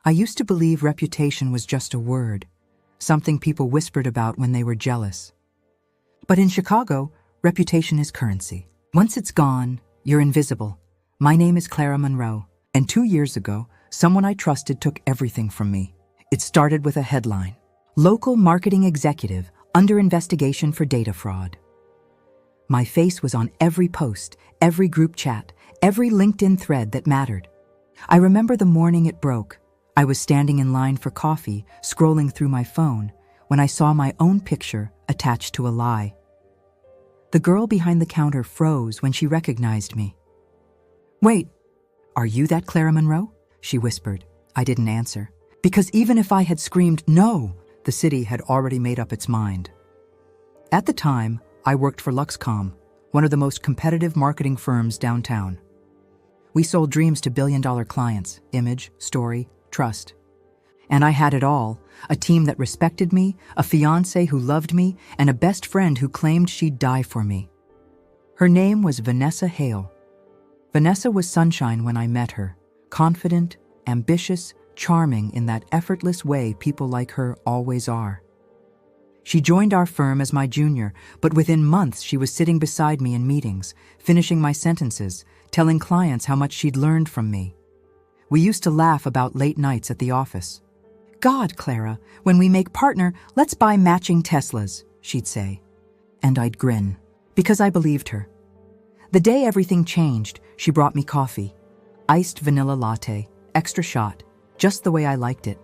I used to believe reputation was just a word, something people whispered about when they were jealous. But in Chicago, reputation is currency. Once it's gone, you're invisible. My name is Clara Monroe, and 2 years ago, someone I trusted took everything from me. It started with a headline: "Local marketing executive under investigation for data fraud." My face was on every post, every group chat, every LinkedIn thread that mattered. I remember the morning it broke. I was standing in line for coffee, scrolling through my phone, when I saw my own picture attached to a lie. The girl behind the counter froze when she recognized me. "Wait, are you that Clara Monroe?" she whispered. I didn't answer, because even if I had screamed no, the city had already made up its mind. At the time, I worked for Luxcom, one of the most competitive marketing firms downtown. We sold dreams to billion-dollar clients: image, story, trust. And I had it all: a team that respected me, a fiancé who loved me, and a best friend who claimed she'd die for me. Her name was Vanessa Hale. Vanessa was sunshine when I met her, confident, ambitious, charming in that effortless way people like her always are. She joined our firm as my junior, but within months she was sitting beside me in meetings, finishing my sentences, telling clients how much she'd learned from me. We used to laugh about late nights at the office. "God, Clara, when we make partner, let's buy matching Teslas," she'd say. And I'd grin, because I believed her. The day everything changed, she brought me coffee. Iced vanilla latte, extra shot, just the way I liked it.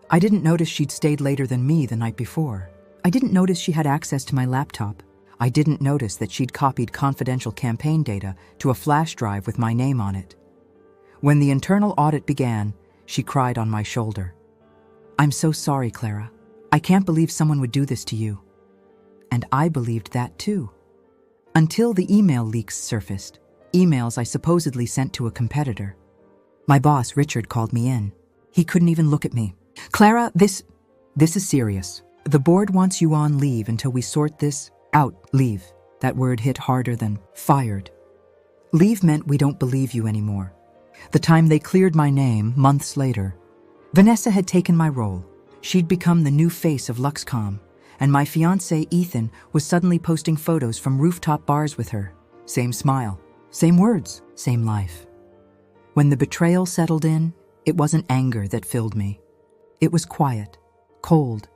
I didn't notice she'd stayed later than me the night before. I didn't notice she had access to my laptop. I didn't notice that she'd copied confidential campaign data to a flash drive with my name on it. When the internal audit began, she cried on my shoulder. "I'm so sorry, Clara. I can't believe someone would do this to you." And I believed that too. Until the email leaks surfaced, emails I supposedly sent to a competitor. My boss, Richard, called me in. He couldn't even look at me. "Clara, this is serious. The board wants you on leave until we sort this out." Leave. That word hit harder than fired. Leave meant we don't believe you anymore. The time they cleared my name, months later, Vanessa had taken my role. She'd become the new face of Luxcom, and my fiancé, Ethan, was suddenly posting photos from rooftop bars with her. Same smile, same words, same life. When the betrayal settled in, it wasn't anger that filled me. It was quiet, cold,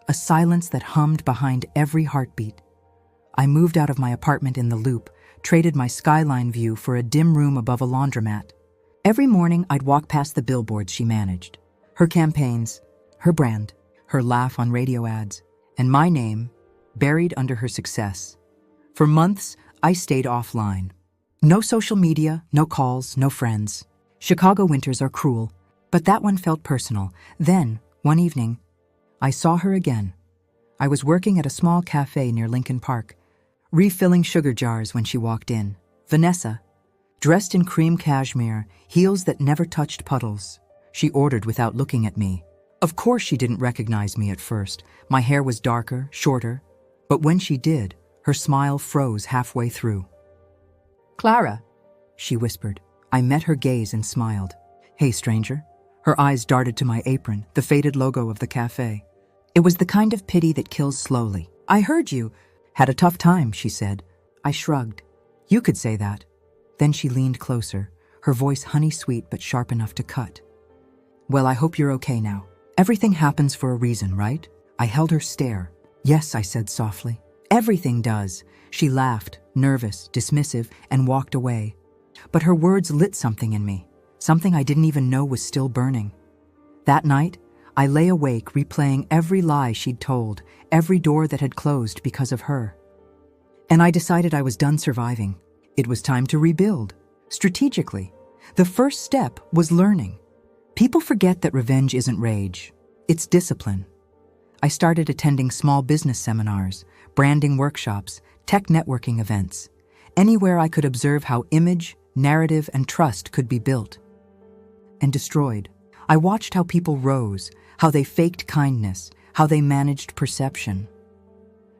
a silence that hummed behind every heartbeat. I moved out of my apartment in the Loop, traded my skyline view for a dim room above a laundromat. Every morning, I'd walk past the billboards she managed. Her campaigns, her brand, her laugh on radio ads, and my name buried under her success. For months, I stayed offline. No social media, no calls, no friends. Chicago winters are cruel, but that one felt personal. Then, one evening, I saw her again. I was working at a small cafe near Lincoln Park, refilling sugar jars when she walked in. Vanessa, dressed in cream cashmere, heels that never touched puddles. She ordered without looking at me. Of course she didn't recognize me at first. My hair was darker, shorter. But when she did, her smile froze halfway through. "Clara," she whispered. I met her gaze and smiled. "Hey, stranger." Her eyes darted to my apron, the faded logo of the cafe. It was the kind of pity that kills slowly. "I heard you had a tough time," she said. I shrugged. "You could say that." Then she leaned closer, her voice honey-sweet but sharp enough to cut. "Well, I hope you're okay now. Everything happens for a reason, right?" I held her stare. "Yes," I said softly. "Everything does." She laughed, nervous, dismissive, and walked away. But her words lit something in me, something I didn't even know was still burning. That night, I lay awake replaying every lie she'd told, every door that had closed because of her. And I decided I was done surviving. It was time to rebuild, strategically. The first step was learning. People forget that revenge isn't rage, it's discipline. I started attending small business seminars, branding workshops, tech networking events, anywhere I could observe how image, narrative, and trust could be built and destroyed. I watched how people rose, how they faked kindness, how they managed perception.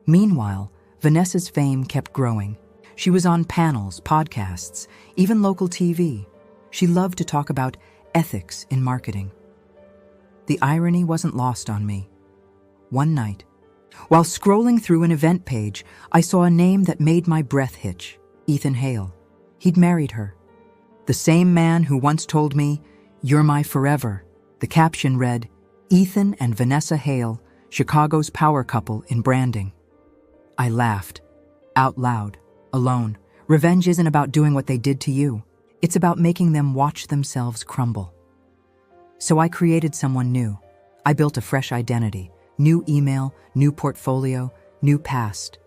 Meanwhile, Vanessa's fame kept growing. She was on panels, podcasts, even local TV. She loved to talk about ethics in marketing. The irony wasn't lost on me. One night, while scrolling through an event page, I saw a name that made my breath hitch: Ethan Hale. He'd married her. The same man who once told me, "You're my forever." The caption read, "Ethan and Vanessa Hale, Chicago's power couple in branding." I laughed, out loud, alone. Revenge isn't about doing what they did to you. It's about making them watch themselves crumble. So I created someone new. I built a fresh identity, new email, new portfolio, new past.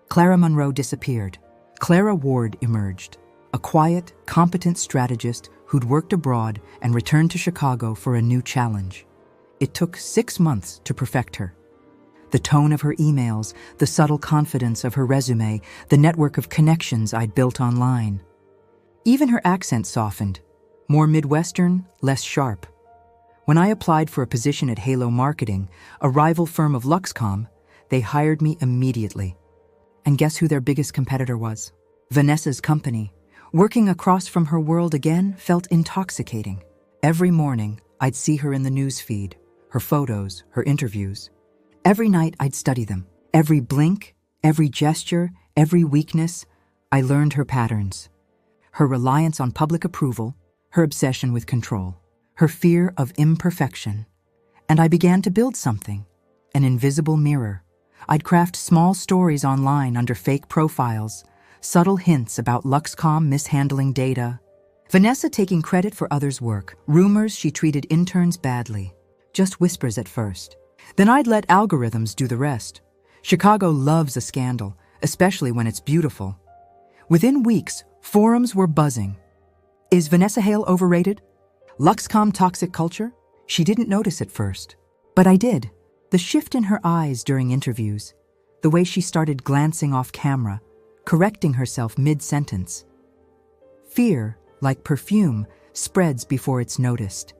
Clara Monroe disappeared. Clara Ward emerged, a quiet, competent strategist who'd worked abroad and returned to Chicago for a new challenge. It took 6 months to perfect her. The tone of her emails, the subtle confidence of her resume, the network of connections I'd built online. Even her accent softened, more Midwestern, less sharp. When I applied for a position at Halo Marketing, a rival firm of Luxcom, they hired me immediately. And guess who their biggest competitor was? Vanessa's company. Working across from her world again felt intoxicating. Every morning, I'd see her in the news feed, her photos, her interviews. Every night, I'd study them. Every blink, every gesture, every weakness, I learned her patterns. Her reliance on public approval, her obsession with control, her fear of imperfection. And I began to build something, an invisible mirror. I'd craft small stories online under fake profiles, subtle hints about Luxcom mishandling data, Vanessa taking credit for others' work, rumors she treated interns badly, just whispers at first. Then I'd let algorithms do the rest. Chicago loves a scandal, especially when it's beautiful. Within weeks, forums were buzzing. Is Vanessa Hale overrated? Luxcom toxic culture? She didn't notice at first. But I did. The shift in her eyes during interviews, the way she started glancing off camera, correcting herself mid-sentence. Fear, like perfume, spreads before it's noticed.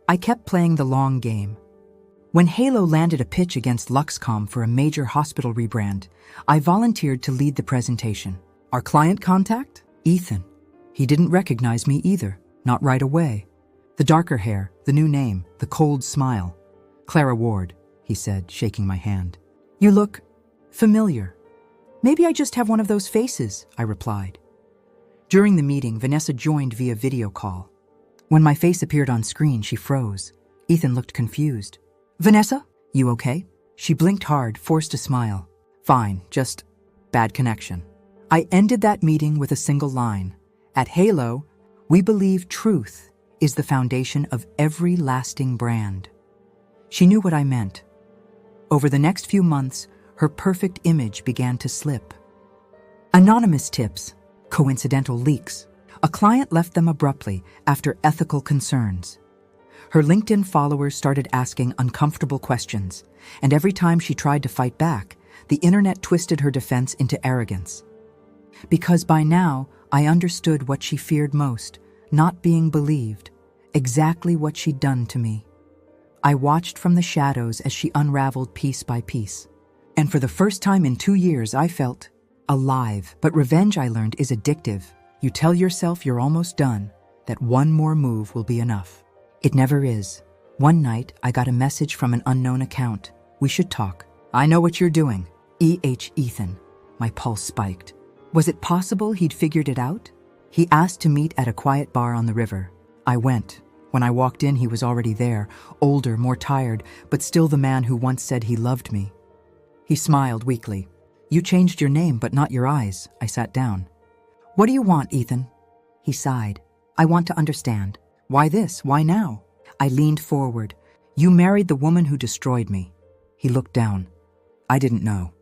I kept playing the long game. When Halo landed a pitch against Luxcom for a major hospital rebrand, I volunteered to lead the presentation. Our client contact? Ethan. He didn't recognize me either, not right away. The darker hair, the new name, the cold smile. Clara Ward, he said, shaking my hand. You look familiar. Maybe I just have one of those faces, I replied. During the meeting, Vanessa joined via video call. When my face appeared on screen, she froze. Ethan looked confused. Vanessa, you okay? She blinked hard, forced a smile. Fine, just bad connection. I ended that meeting with a single line. At Halo, we believe truth is the foundation of every lasting brand. She knew what I meant. Over the next few months, her perfect image began to slip. Anonymous tips, coincidental leaks. A client left them abruptly after ethical concerns. Her LinkedIn followers started asking uncomfortable questions, and every time she tried to fight back, the internet twisted her defense into arrogance. Because by now, I understood what she feared most, not being believed, exactly what she'd done to me. I watched from the shadows as she unraveled piece by piece. And for the first time in 2 years, I felt alive. But revenge, I learned, is addictive. You tell yourself you're almost done, that one more move will be enough. It never is. One night, I got a message from an unknown account. We should talk. I know what you're doing. Ethan. My pulse spiked. Was it possible he'd figured it out? He asked to meet at a quiet bar on the river. I went. When I walked in, he was already there, older, more tired, but still the man who once said he loved me. He smiled weakly. You changed your name, but not your eyes. I sat down. What do you want, Ethan? He sighed. I want to understand. Why this? Why now? I leaned forward. You married the woman who destroyed me. He looked down. I didn't know.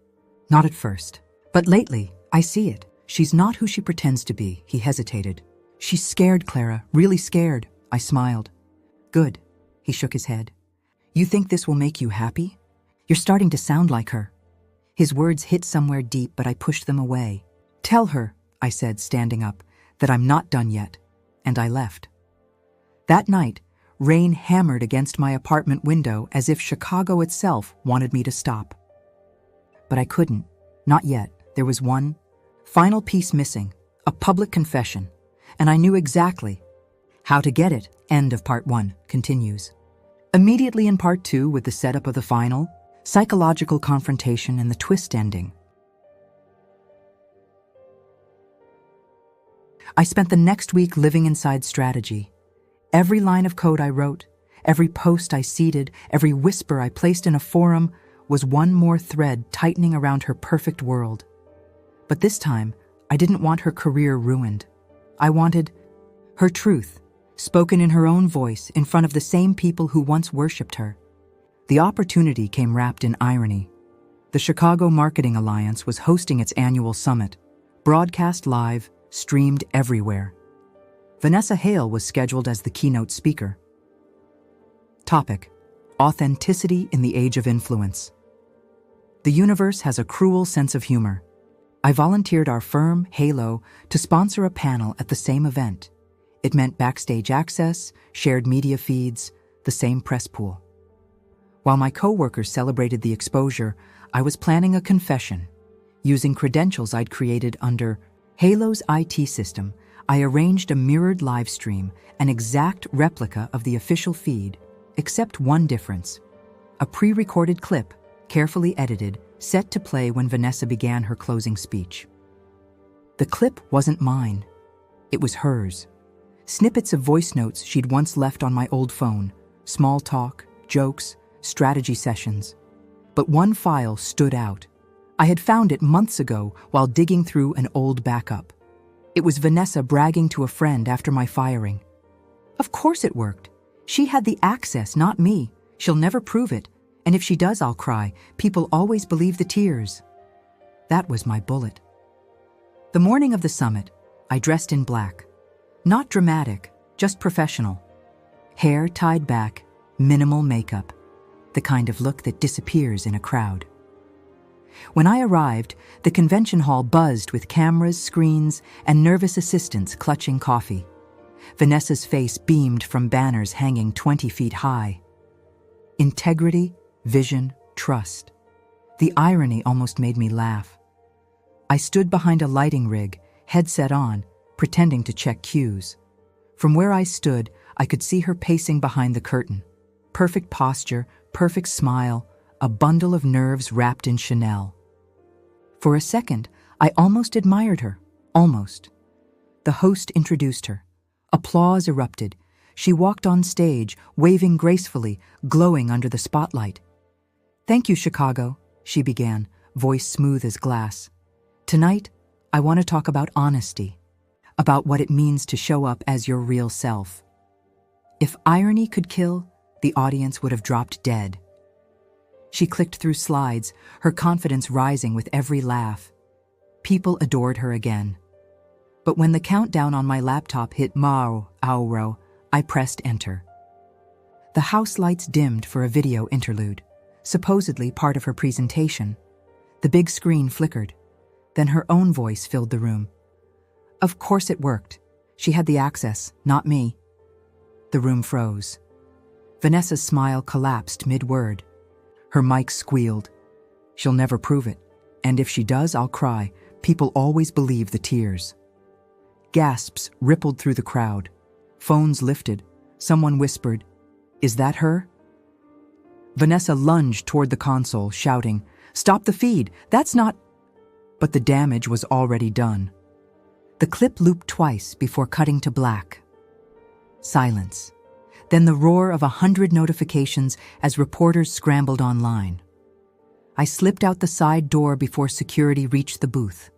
Not at first. But lately, I see it. She's not who she pretends to be. He hesitated. She's scared, Clara. Really scared. I smiled. Good. He shook his head. You think this will make you happy? You're starting to sound like her. His words hit somewhere deep, but I pushed them away. Tell her, I said, standing up, that I'm not done yet. And I left. That night, rain hammered against my apartment window as if Chicago itself wanted me to stop. But I couldn't. Not yet. There was one final piece missing, a public confession, and I knew exactly how to get it. End of part 1 continues. Immediately in part 2, with the setup of the final, psychological confrontation and the twist ending, I spent the next week living inside strategy. Every line of code I wrote, every post I seeded, every whisper I placed in a forum was one more thread tightening around her perfect world. But this time, I didn't want her career ruined. I wanted her truth, spoken in her own voice in front of the same people who once worshipped her. The opportunity came wrapped in irony. The Chicago Marketing Alliance was hosting its annual summit, broadcast live, streamed everywhere. Vanessa Hale was scheduled as the keynote speaker. Topic: Authenticity in the Age of Influence. The universe has a cruel sense of humor. I volunteered our firm, Halo, to sponsor a panel at the same event. It meant backstage access, shared media feeds, the same press pool. While my coworkers celebrated the exposure, I was planning a confession. Using credentials I'd created under Halo's IT system, I arranged a mirrored live stream, an exact replica of the official feed, except one difference: a pre-recorded clip, carefully edited, set to play when Vanessa began her closing speech. The clip wasn't mine. It was hers. Snippets of voice notes she'd once left on my old phone, small talk, jokes, strategy sessions. But one file stood out. I had found it months ago while digging through an old backup. It was Vanessa bragging to a friend after my firing. Of course it worked. She had the access, not me. She'll never prove it. And if she does, I'll cry. People always believe the tears. That was my bullet. The morning of the summit, I dressed in black. Not dramatic, just professional. Hair tied back, minimal makeup. The kind of look that disappears in a crowd. When I arrived, the convention hall buzzed with cameras, screens, and nervous assistants clutching coffee. Vanessa's face beamed from banners hanging 20 feet high. Integrity, vision, trust. The irony almost made me laugh. I stood behind a lighting rig, headset on, pretending to check cues. From where I stood, I could see her pacing behind the curtain. Perfect posture, perfect smile, a bundle of nerves wrapped in Chanel. For a second, I almost admired her. Almost. The host introduced her. Applause erupted. She walked on stage, waving gracefully, glowing under the spotlight. "Thank you, Chicago," she began, voice smooth as glass. "Tonight, I want to talk about honesty, about what it means to show up as your real self." If irony could kill, the audience would have dropped dead. She clicked through slides, her confidence rising with every laugh. People adored her again. But when the countdown on my laptop hit Auro, I pressed enter. The house lights dimmed for a video interlude, supposedly part of her presentation. The big screen flickered. Then her own voice filled the room. Of course it worked. She had the access, not me. The room froze. Vanessa's smile collapsed mid-word. Her mic squealed. "She'll never prove it. And if she does, I'll cry. People always believe the tears." Gasps rippled through the crowd. Phones lifted. Someone whispered, "Is that her?" Vanessa lunged toward the console, shouting, "Stop the feed! That's not—" But the damage was already done. The clip looped twice before cutting to black. Silence. Then the roar of 100 notifications as reporters scrambled online. I slipped out the side door before security reached the booth.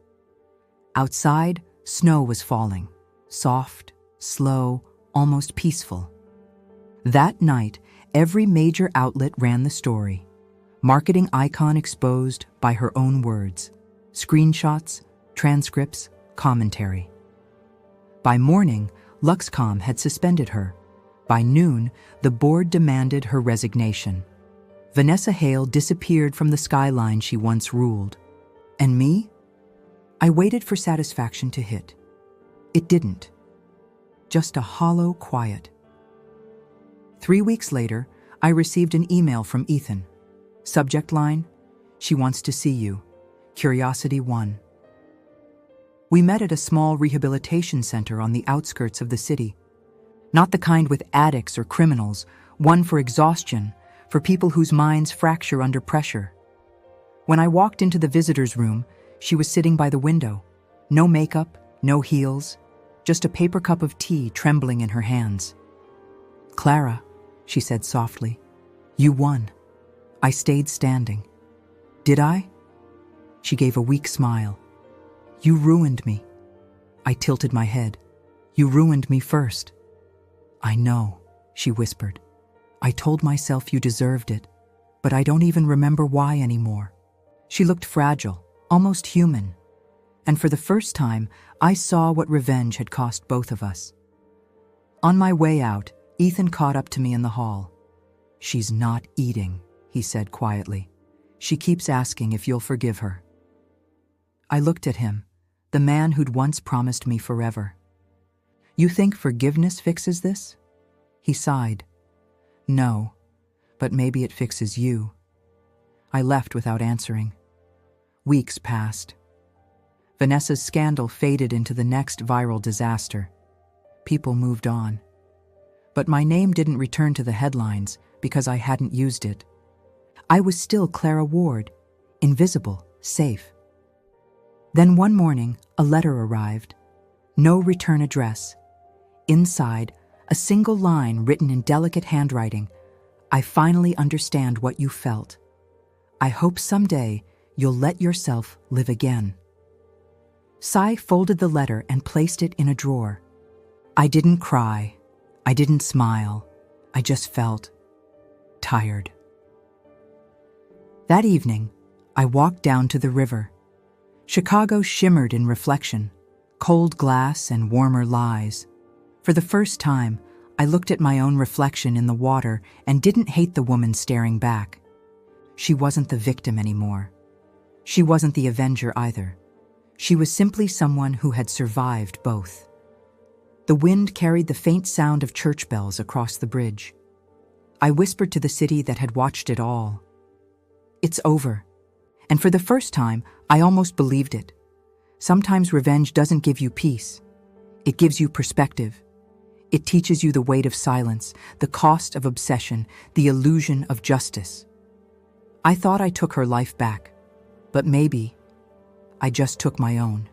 Outside, snow was falling, soft, slow, almost peaceful. That night, every major outlet ran the story. Marketing icon exposed by her own words. Screenshots, transcripts, commentary. By morning, Luxcom had suspended her. By noon, the board demanded her resignation. Vanessa Hale disappeared from the skyline she once ruled. And me? I waited for satisfaction to hit. It didn't. Just a hollow quiet. 3 weeks later, I received an email from Ethan. Subject line, "She wants to see you. Curiosity 1." We met at a small rehabilitation center on the outskirts of the city. Not the kind with addicts or criminals, One for exhaustion, for people whose minds fracture under pressure. When I walked into the visitor's room, she was sitting by the window. No makeup, no heels, just a paper cup of tea trembling in her hands. "Clara," she said softly, "you won." I stayed standing. "Did I?" She gave a weak smile. "You ruined me." I tilted my head. "You ruined me first." "I know," she whispered. "I told myself you deserved it, but I don't even remember why anymore." She looked fragile, almost human. And for the first time, I saw what revenge had cost both of us. On my way out, Ethan caught up to me in the hall. "She's not eating," he said quietly. "She keeps asking if you'll forgive her." I looked at him, the man who'd once promised me forever. "You think forgiveness fixes this?" He sighed. "No, but maybe it fixes you." I left without answering. Weeks passed. Vanessa's scandal faded into the next viral disaster. People moved on. But my name didn't return to the headlines because I hadn't used it. I was still Clara Ward, invisible, safe. Then one morning, a letter arrived. No return address. Inside, a single line written in delicate handwriting. "I finally understand what you felt. I hope someday you'll let yourself live again." Sai folded the letter and placed it in a drawer. I didn't cry. I didn't smile. I just felt tired. That evening, I walked down to the river. Chicago shimmered in reflection, cold glass and warmer lies. For the first time, I looked at my own reflection in the water and didn't hate the woman staring back. She wasn't the victim anymore. She wasn't the avenger either. She was simply someone who had survived both. The wind carried the faint sound of church bells across the bridge. I whispered to the city that had watched it all. "It's over." And for the first time, I almost believed it. Sometimes revenge doesn't give you peace. It gives you perspective. It teaches you the weight of silence, the cost of obsession, the illusion of justice. I thought I took her life back, but maybe I just took my own.